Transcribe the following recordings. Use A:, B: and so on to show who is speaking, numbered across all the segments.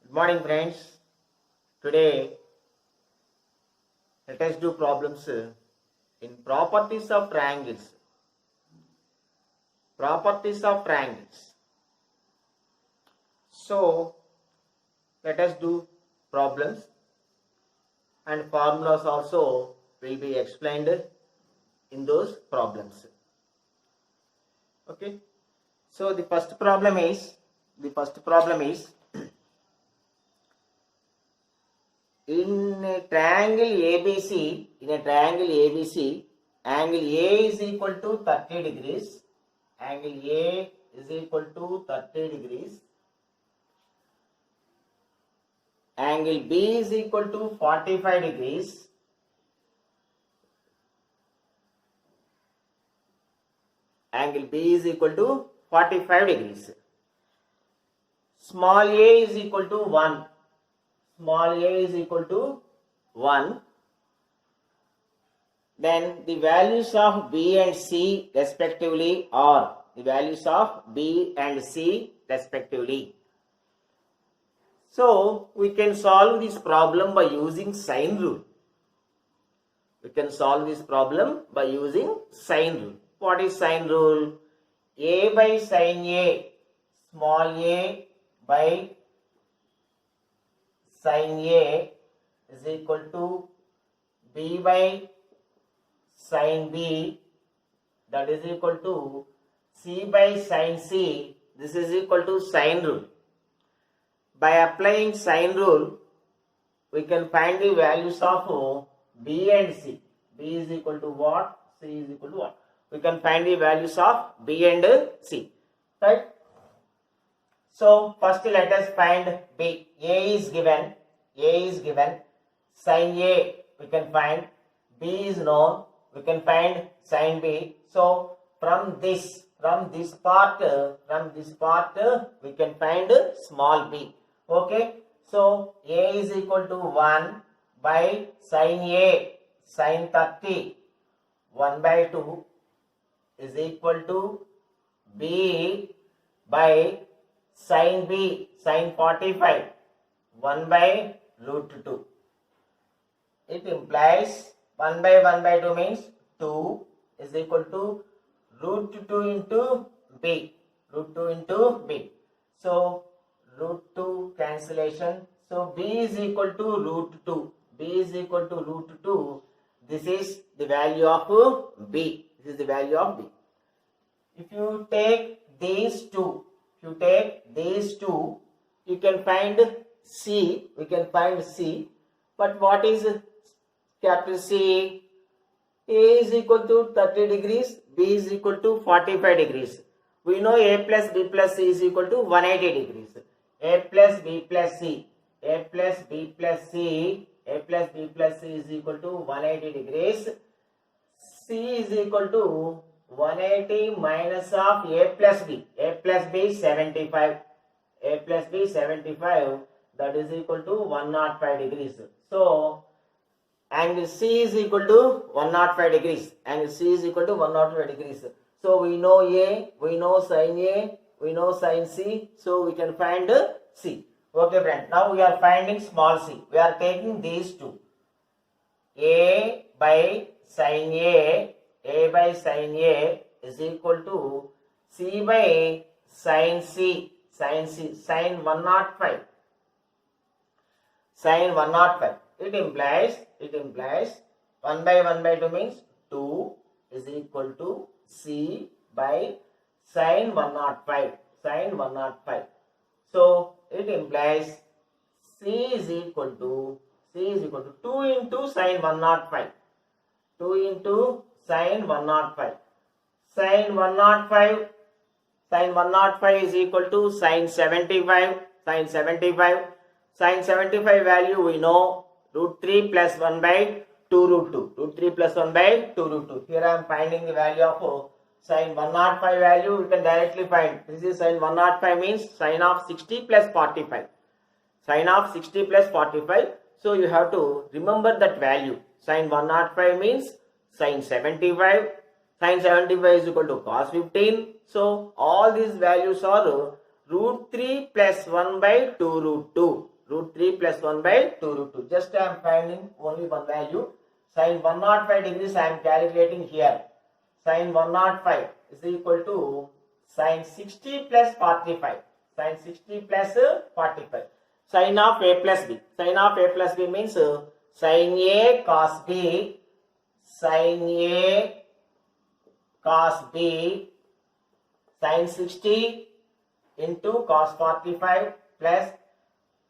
A: Good morning, friends. Today, let us do problems in properties of triangles. Properties of triangles. So, let us do problems and formulas also will be explained in those problems. Okay. So, the first problem is in a triangle ABC, angle A is equal to 30 degrees. Angle A is equal to 30 degrees. Angle B is equal to 45 degrees. Angle B is equal to 45 degrees. Small a is equal to 1. Small a is equal to 1. Then the values of B and C respectively are the values of B and C respectively. So, we can solve this problem by using sine rule. We can solve this problem by using sine rule. What is sine rule? A by sine A, small a by sine A is equal to B by sine B, that is equal to C by sine C. This is equal to sine rule. By applying sine rule, we can find the values of B and C. B is equal to what? C is equal to what? We can find the values of B and C. Right? So, first let us find B. A is given. Sin A we can find. B is known. We can find sin B. So, from this part we can find small b. Okay. So, A is equal to 1 by sin A, sin 30, 1 by 2 is equal to B by sin B, sin 45, 1 by root 2. It implies 1 by 2 means 2 is equal to root 2 into B. So, root 2 cancellation. So, B is equal to root 2. This is the value of B. If you take these two, you can find C. But what is capital C? A is equal to 30 degrees, B is equal to 45 degrees. We know A plus B plus C is equal to 180 degrees. A plus B plus C is equal to 180 degrees. C is equal to 180 minus of A plus B 75. That is equal to 105 degrees. So, angle C is equal to 105 degrees. So, we know A, we know sin C. So, we can find C. Okay, friend. Now, we are finding small c. We are taking these two. A by sin A is equal to C by sin C, sin 105. It implies 1 by 2 means 2 is equal to C by sin 105. So, it implies C is equal to 2 into sin 105. Sin 105 is equal to sin 75. Sin 75 value we know root 3 plus 1 by 2 root 2. Here I am finding the value of sin 105 value. We can directly find. This is sin 105 means sin of 60 plus 45. So you have to remember that value. Sin 105 means sin 75. Sin 75 is equal to cos 15. So all these values are root 3 plus 1 by 2 root 2. 3 plus 1 by 2 root 2. Just I am finding only one value. Sin 105 degrees I am calculating here. Sin 105 is equal to sin 60 plus 45. Sin 60 plus 45. Sin of A plus B. Sin of A plus B means sin A cos B. Sin A cos B sin 60 into cos 45 plus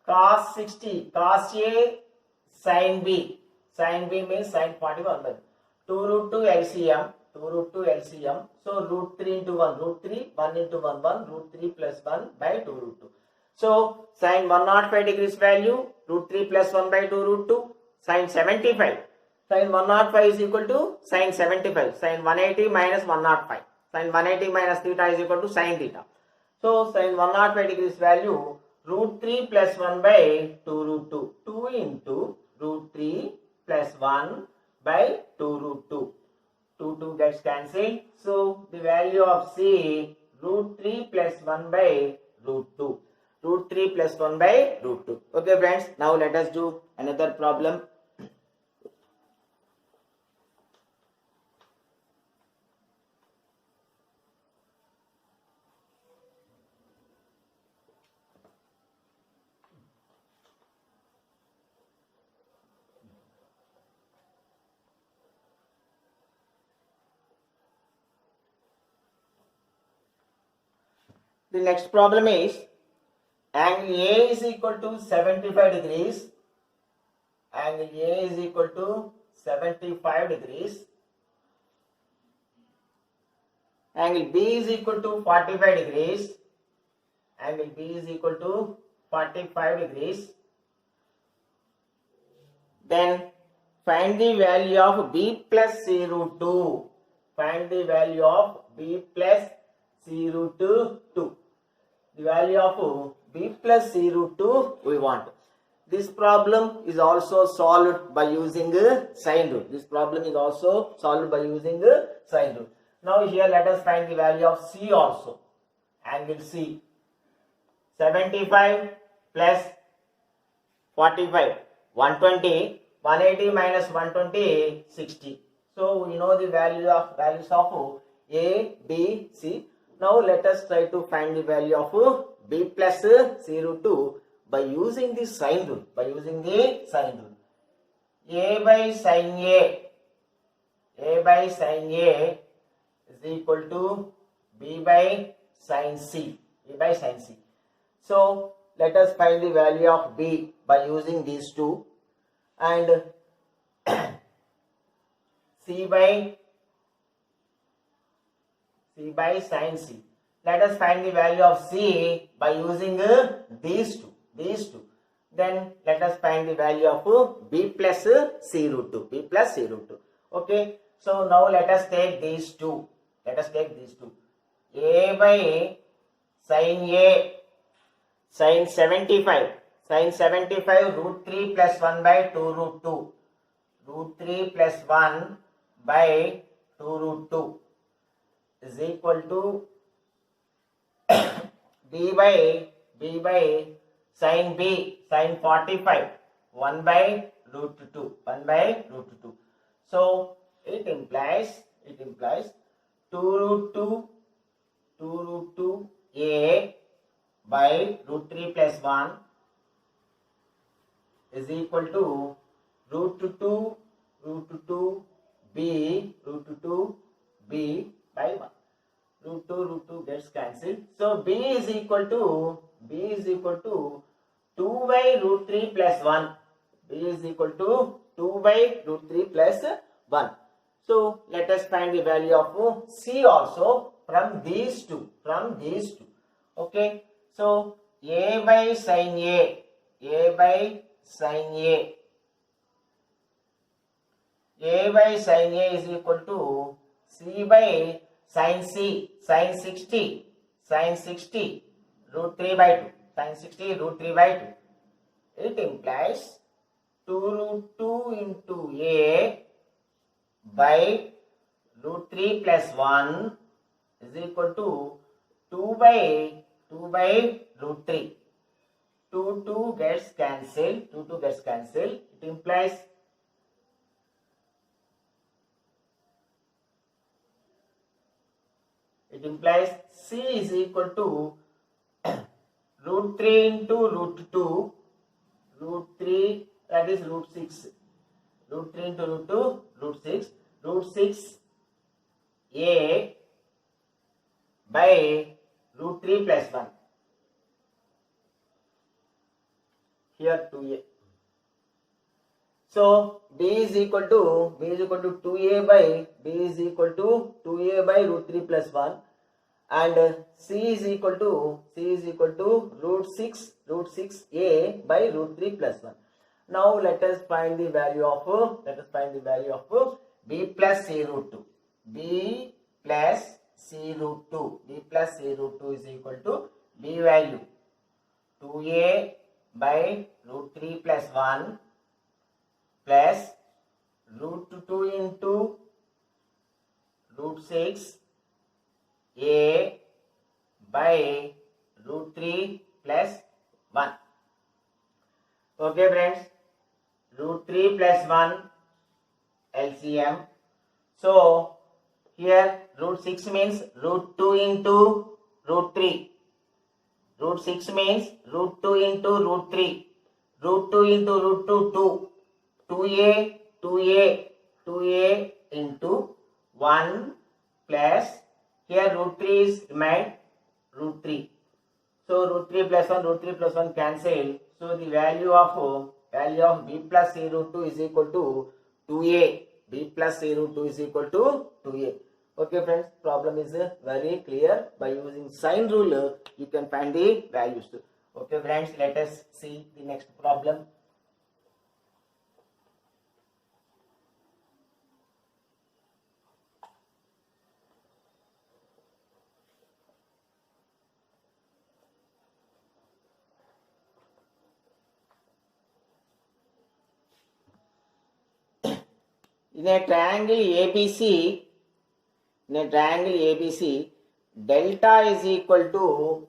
A: cos 60 cos A sin B. Sin B means sin 41 by 2 root 2 LCM. 2 root 2 LCM. So root 3 into 1 root 3 1 into 1 1 root 3 plus 1 by 2 root 2. So sin 105 degrees value root 3 plus 1 by 2 root 2 sin 75. Sin 105 is equal to sin 75. Sin 180 minus 105. Sin 180 minus theta is equal to sin theta. So sin 105 degrees value root 3 plus 1 by 2 root 2. 2 into root 3 plus 1 by 2 root 2. 2 gets cancelled. So the value of C root 3 plus 1 by root 2. Root 3 plus 1 by root 2. Okay friends, now let us do another problem. The next problem is angle A is equal to 75 degrees. Angle A is equal to 75 degrees. Angle B is equal to 45 degrees. Angle B is equal to 45 degrees. Then find the value of B plus C root 2. Find the value of B plus C root 2. The value of B plus C root 2 we want. This problem is also solved by using sine rule. This problem is also solved by using sine rule. Now here let us find the value of C also. Angle C. 75 plus 45. 120. 180 minus 120 60. So we know the values of A, B, C. Now let us try to find the value of B plus C root 2 by using the sine rule. A by sin A is equal to B by sin C. So let us find the value of B by using these two, and C by sin C. Let us find the value of C by using these two. Then let us find the value of B plus C root 2. Okay. So now let us take these two. A by sin sin 75. Sin 75 root 3 plus 1 by 2 root 2. Root 3 plus 1 by 2 root 2 is equal to B by sin B sin 45 1 by root 2. So it implies 2 root 2 A by root 3 plus 1 is equal to root 2 B by 1. Root 2 gets cancelled. So B is equal to 2 by root 3 plus 1. B is equal to 2 by root 3 plus 1. So let us find the value of C also from these two. Okay. So A by sin A is equal to C by sin C sin 60 root 3 by 2. Sin 60 root 3 by 2. It implies 2 root 2 into A by root 3 plus 1 is equal to 2 by root 3. 2 2 gets cancelled. 2 gets cancelled. It implies C is equal to root 3 into root 2, root 3, that is root 6. Root 3 into root 2, root 6 a by root 3 plus 1. Here 2a. So b is equal to 2a by root 3 plus 1, and c is equal to root 6a by root 3 plus 1. Now let us find the value of b plus c root 2. b plus c root 2 is equal to b value 2a by root 3 plus 1 plus root 2 into root 6 a by root 3 plus 1. Okay friends, root 3 plus 1 LCM. So here root 6 means root 2 into root 3. Root 6 means root 2 into root 3. Root 2 into root 2, 2. 2a into 1 plus, here root 3 is remained, root 3. So root 3 plus 1 cancel. So the value of b plus c root 2 is equal to 2a. b plus c root 2 is equal to 2a. Okay friends, problem is very clear. By using sine rule, you can find the values. Okay friends, let us see the next problem. In a triangle ABC, delta is equal to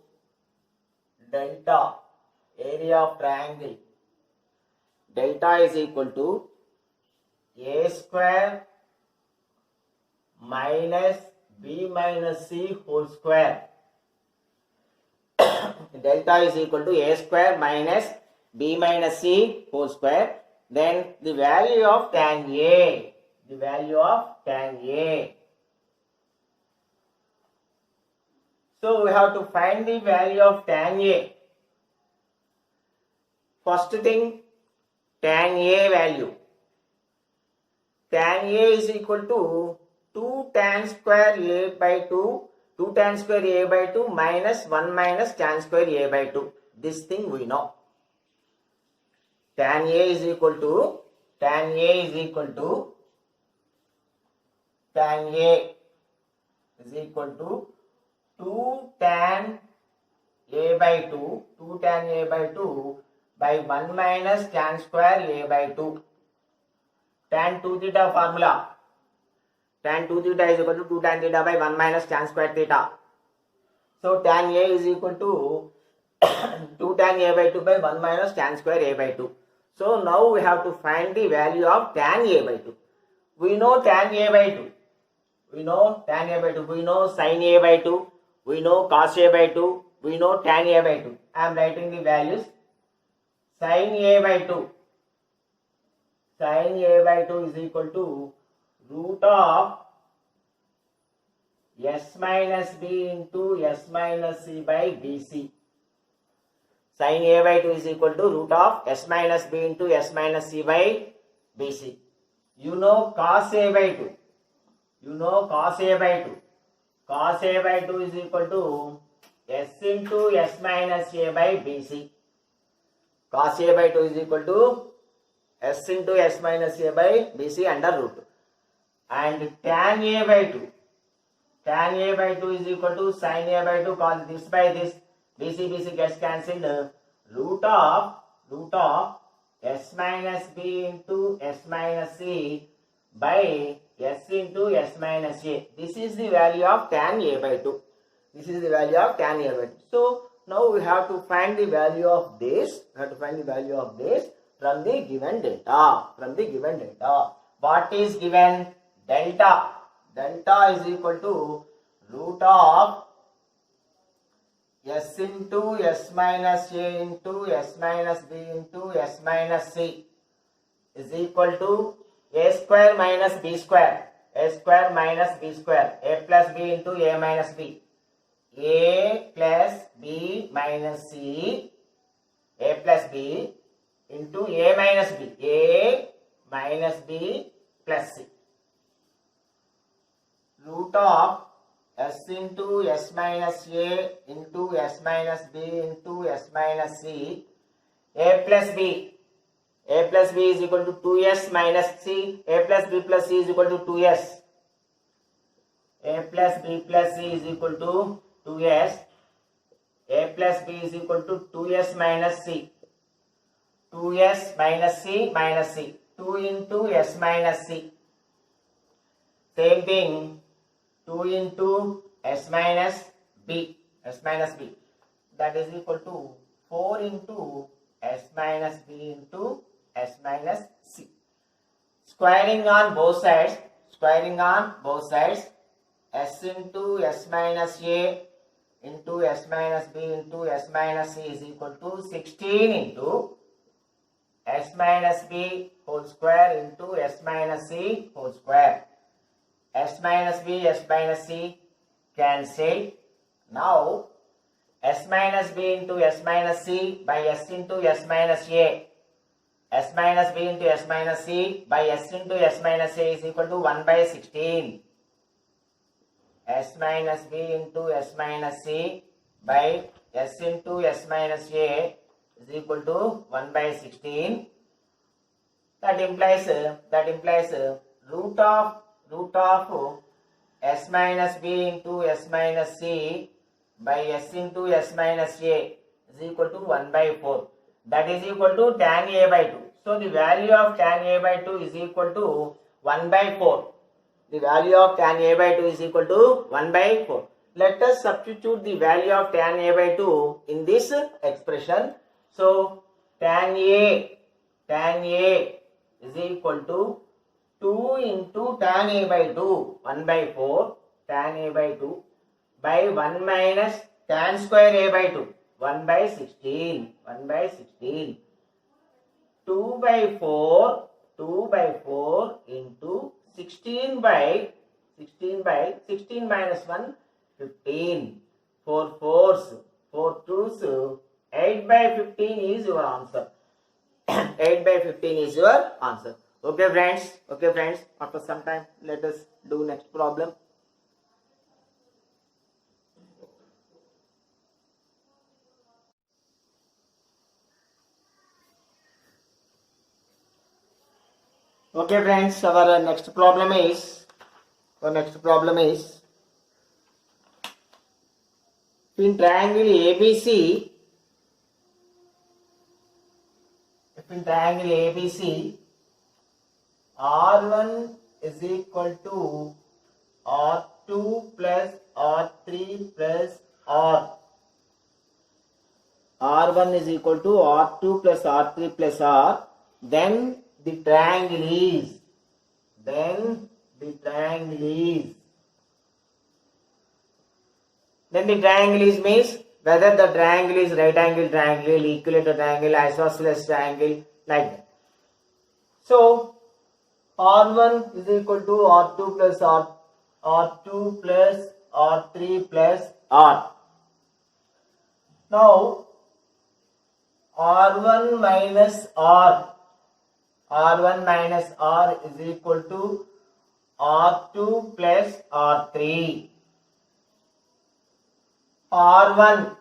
A: area of triangle. Delta is equal to a square minus b minus c whole square. Delta is equal to a square minus b minus c whole square. Then the value of tan A. So we have to find the value of tan A. First thing, tan A value. Tan A is equal to 2 tan square A by 2. 2 tan square A by 2 minus 1 minus tan square A by 2. This thing we know. Tan A is equal to 2 tan A by 2 by 1 minus tan square A by 2. Tan 2 theta formula. Tan 2 theta is equal to 2 tan theta by 1 minus tan square theta. So tan A is equal to 2 tan A by 2 by 1 minus tan square A by 2. So now we have to find the value of tan A by 2. We know tan A by 2. We know sin A by 2. We know cos A by 2. We know tan A by 2. I am writing the values. Sin A by 2. Sin A by 2 is equal to root of s minus b into s minus c by bc. Sin A by 2 is equal to root of s minus b into s minus c by bc. You know cos A by 2. Cos A by 2 is equal to s into s minus a by bc. Cos A by 2 is equal to s into s minus a by bc under root. And tan A by 2 is equal to sin A by 2 cos this by this. BC gets cancelled. Root of s minus b into s minus c by s into s minus a. This is the value of tan A by 2. So now we have to find the value of this. We have to find the value of this from the given data. From the given data. What is given? Delta. Delta is equal to root of s into s minus a into s minus b into s minus c is equal to a square minus b square. A square minus b square. A plus b into a minus b. A plus b minus c. A plus b into a minus b. A minus b plus c. Root of s into s minus a into s minus b into s minus c. A plus b. A plus b is equal to 2s minus c. A plus b plus c is equal to 2s. A plus b plus c is equal to 2s. A plus b is equal to 2s minus c. 2s minus c minus c. 2 into s minus c. Same thing. 2 into s minus b. S minus b. That is equal to 4 into s minus b into s minus c. Squaring on both sides. Squaring on both sides. S into s minus a into s minus b into s minus c is equal to 16 into s minus b whole square into s minus c whole square. S minus b, s minus c cancel. Now s minus b into s minus c by s into s minus a. S minus b into s minus c by s into s minus a is equal to 1 by 16. S minus b into s minus c by s into s minus a is equal to 1 by 16. That implies root of s minus b into s minus c by s into s minus a is equal to 1 by 4. That is equal to tan a by 2. So the value of tan a by 2 is equal to 1 by 4. The value of tan a by 2 is equal to 1 by 4. Let us substitute the value of tan a by 2 in this expression. So tan a is equal to 2 into tan a by 2, 1 by 4, tan a by 2 by 1 minus tan square a by 2, 1 by 16, 1 by 16. 2 by 4 into 16 by 16 minus 1, 15. 4 fours, 4 twos, 8 by 15 is your answer. 8 by 15 is your answer. Okay friends, after some time let us do next problem. Okay friends, our next problem is in triangle ABC, R1 is equal to R2 plus R3 plus R. R1 is equal to R2 plus R3 plus R. Then the triangle is. Then the triangle is means whether the triangle is right angle triangle, equilateral triangle, isosceles triangle, like that. So R1 is equal to R2 plus R2 plus R3 plus R. Now R1 minus R is equal to R2 plus R3. R1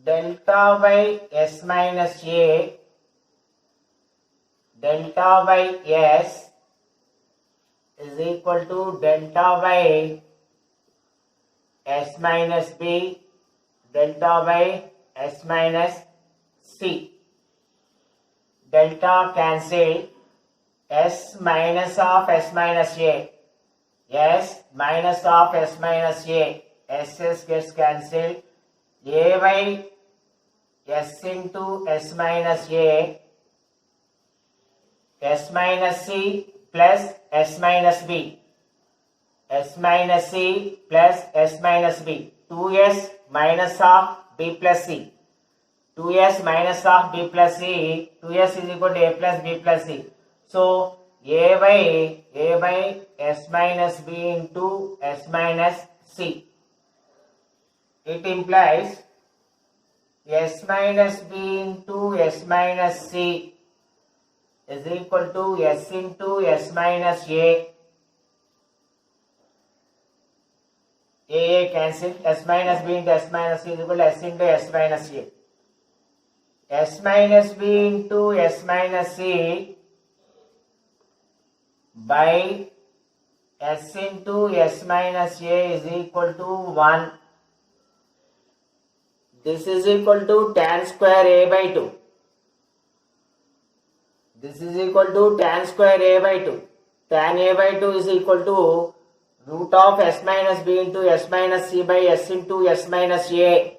A: delta by S minus A, delta by S is equal to delta by S minus B, delta by S minus C. Delta cancel, S minus of S minus A, S minus of S minus A, SS gets cancelled, ay s into s minus a s minus c plus s minus b s minus c plus s minus b 2s minus of b plus c 2s minus of b plus c 2s is equal to a plus b plus c. So a by s minus b into s minus c. It implies s minus b into s minus c is equal to s into s minus a. A cancel. S minus b into s minus c is equal to s into s minus a. S minus b into s minus c by s into s minus a is equal to 1. This is equal to tan square a by 2. This is equal to tan square a by 2. Tan a by 2 is equal to root of s minus b into s minus c by s into s minus a.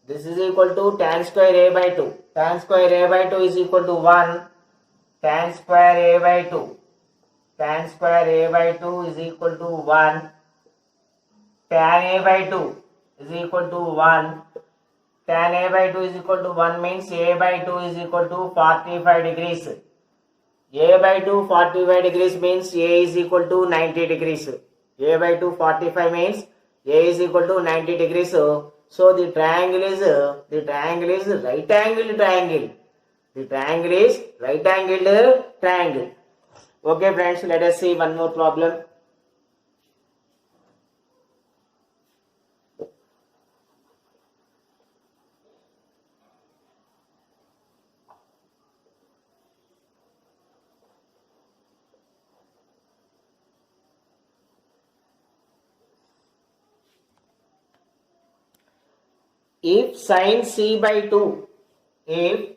A: This is equal to tan square a by 2. Tan square a by 2 is equal to 1. Tan square a by 2. Tan square a by 2 is equal to 1. Tan a by 2 is equal to 1. Tan a by 2 is equal to 1 means a by 2 is equal to 45 degrees. A by 2 45 degrees means a is equal to 90 degrees. A by 2 45 means a is equal to 90 degrees. So the triangle is right angled triangle. The triangle is right angled triangle. Okay friends, let us see one more problem. If sin c by 2, if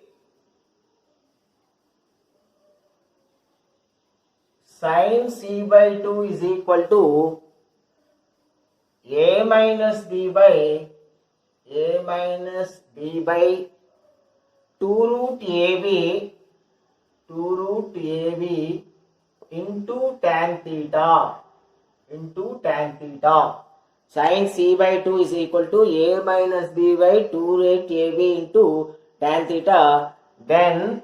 A: sin c by 2 is equal to a minus b by 2 root ab into tan theta sin c by 2 is equal to a minus b by 2 root ab into tan theta, then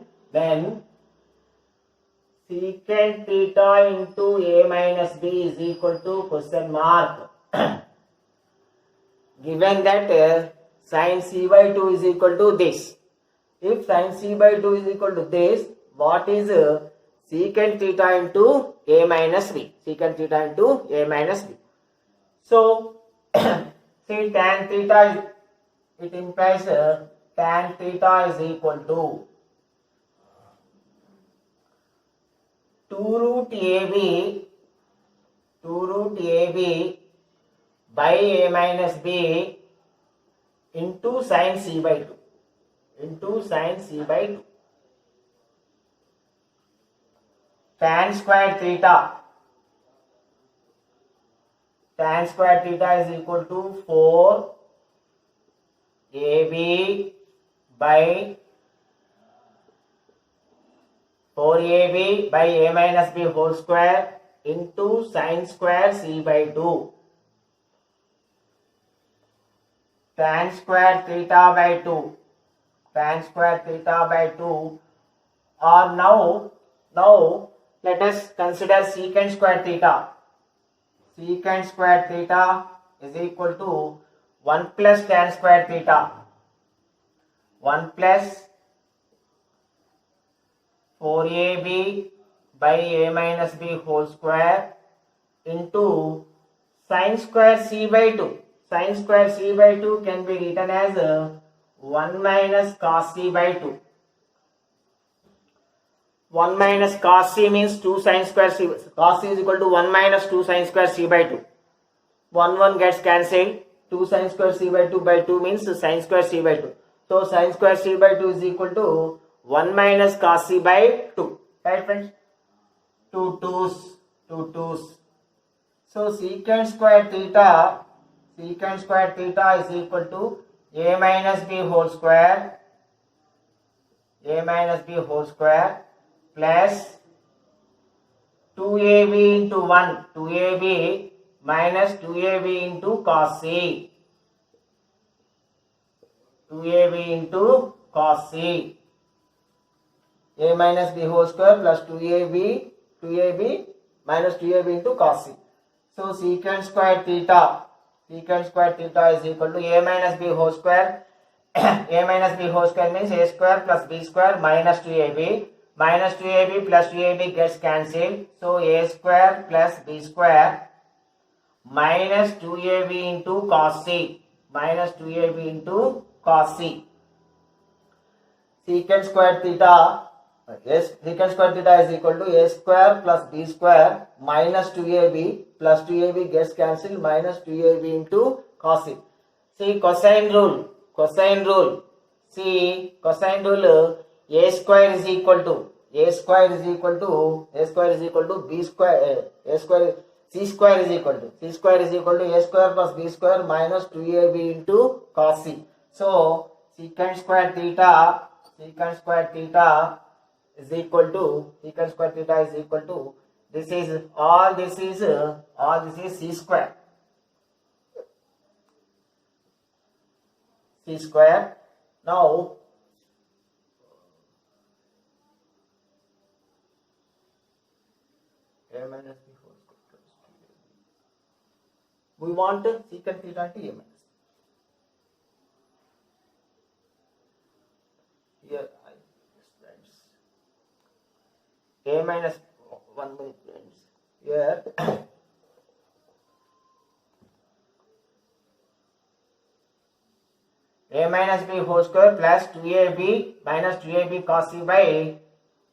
A: secant theta into a minus b is equal to question mark. Given that sin c by 2 is equal to this. If sin c by 2 is equal to this, what is secant theta into a minus b? Secant theta into a minus b. So, see tan theta, it implies tan theta is equal to 2 root ab by a minus b into sin c by 2. Tan square theta is equal to 4 ab by a minus b whole square into sin square c by 2. Tan square theta by 2. Or now let us consider secant square theta. Secant square theta is equal to 1 plus tan square theta. 1 plus 4ab by a minus b whole square into sin square c by 2. Sin square c by 2 can be written as 1 minus cos c by 2. 1 minus cos c means 2 sin square c. Cos c is equal to 1 minus 2 sin square c by 2. 1 gets cancelled. 2 sin square c by 2 means sin square c by 2. So sin square c by 2 is equal to 1 minus cos c by 2. Right friends? 2 twos. So secant square theta is equal to a minus b whole square plus 2ab into 1 2ab minus 2ab into cos c 2ab into cos c a minus b whole square plus 2ab minus 2ab into cos c. So secant square theta is equal to a minus b whole square a minus b whole square means a square plus b square minus 2ab plus 2ab gets cancelled. So a square plus b square minus 2ab into cos c secant square theta is equal to a square plus b square minus 2ab plus 2ab gets cancelled minus 2ab into cos c. See cosine rule. See cosine rule. A square is equal to b square. C square is equal to a square plus b square minus 2ab into cos c. So secant square theta is equal to this is c square. Now a minus b whole square we want secant theta to a minus. Here a minus 1 minute friends. Here a minus b whole square plus 2ab minus 2ab cos c by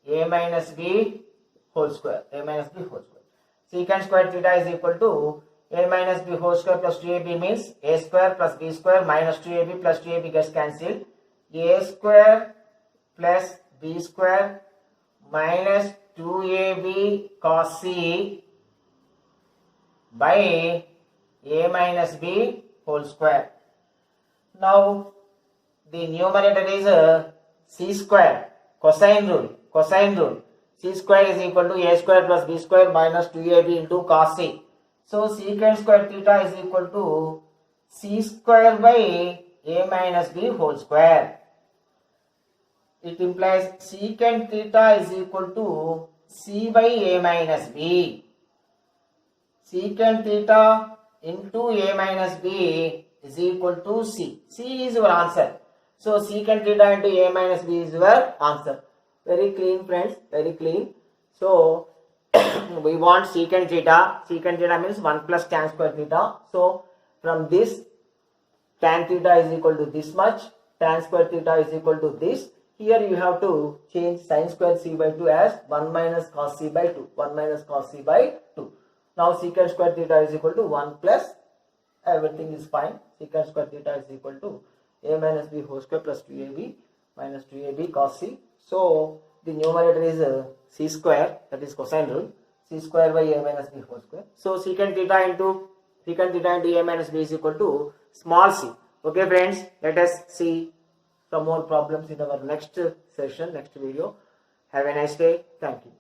A: a minus b whole square. Secant square theta is equal to a minus b whole square plus 2ab means a square plus b square minus 2ab plus 2ab gets cancelled. A square plus b square minus 2ab cos c by a minus b whole square. Now the numerator is c square, cosine rule. C square is equal to a square plus b square minus 2ab into cos c. So secant square theta is equal to c square by a minus b whole square. It implies secant theta is equal to c by a minus b. Secant theta into a minus b is equal to c. C is your answer. So secant theta into a minus b is your answer. Very clean friends, very clean. So we want secant theta. Secant theta means 1 plus tan square theta. So from this tan theta is equal to this much, tan square theta is equal to this. Here you have to change sin square c by 2 as 1 minus cos c by 2. Now secant square theta is equal to 1 plus, everything is fine. Secant square theta is equal to a minus b whole square plus 2ab minus 2ab cos c. So the numerator is c square, that is cosine rule. C square by a minus b whole square. So secant theta into a minus b is equal to small c. Okay friends, let us see some more problems in our next session, next video. Have a nice day. Thank you.